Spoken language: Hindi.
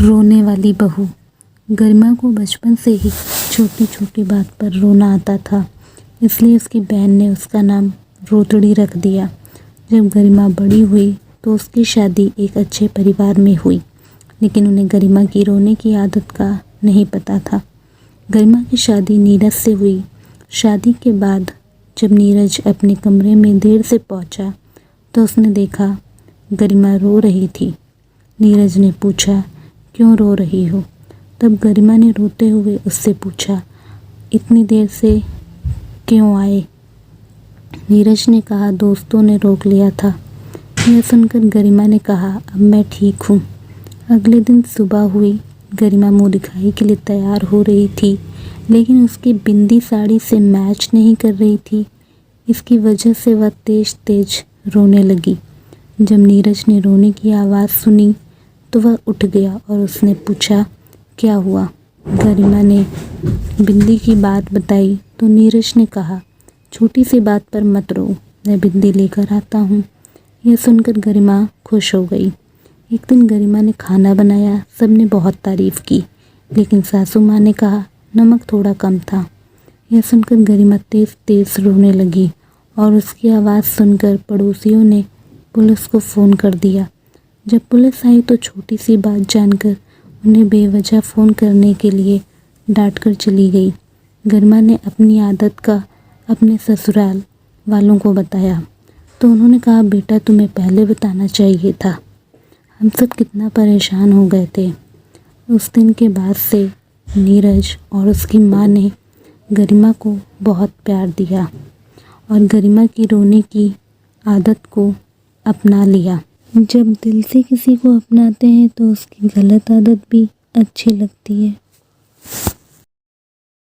रोने वाली बहू। गरिमा को बचपन से ही छोटी छोटी बात पर रोना आता था, इसलिए उसकी बहन ने उसका नाम रोतड़ी रख दिया। जब गरिमा बड़ी हुई तो उसकी शादी एक अच्छे परिवार में हुई, लेकिन उन्हें गरिमा की रोने की आदत का नहीं पता था। गरिमा की शादी नीरज से हुई। शादी के बाद जब नीरज अपने कमरे में देर से पहुंचा तो उसने देखा गरिमा रो रही थी। नीरज ने पूछा, क्यों रो रही हो? तब गरिमा ने रोते हुए उससे पूछा, इतनी देर से क्यों आए? नीरज ने कहा, दोस्तों ने रोक लिया था। यह सुनकर गरिमा ने कहा, अब मैं ठीक हूँ। अगले दिन सुबह हुई। गरिमा मुँह दिखाई के लिए तैयार हो रही थी, लेकिन उसकी बिंदी साड़ी से मैच नहीं कर रही थी। इसकी वजह से वह तेज तेज रोने लगी। जब नीरज ने रोने की आवाज़ सुनी तो वह उठ गया और उसने पूछा, क्या हुआ? गरिमा ने बिंदी की बात बताई तो नीरज ने कहा, छोटी सी बात पर मत रो, मैं बिंदी लेकर आता हूँ। यह सुनकर गरिमा खुश हो गई। एक दिन गरिमा ने खाना बनाया। सबने बहुत तारीफ़ की, लेकिन सासू माँ ने कहा नमक थोड़ा कम था। यह सुनकर गरिमा तेज़ तेज़ रोने लगी और उसकी आवाज़ सुनकर पड़ोसियों ने पुलिस को फ़ोन कर दिया। जब पुलिस आई तो छोटी सी बात जानकर उन्हें बेवजह फ़ोन करने के लिए डांट कर चली गई। गरिमा ने अपनी आदत का अपने ससुराल वालों को बताया तो उन्होंने कहा, बेटा तुम्हें पहले बताना चाहिए था। हम सब कितना परेशान हो गए थे। उस दिन के बाद से नीरज और उसकी माँ ने गरिमा को बहुत प्यार दिया और गरिमा की रोने की आदत को अपना लिया। जब दिल से किसी को अपनाते हैं तो उसकी गलत आदत भी अच्छी लगती है।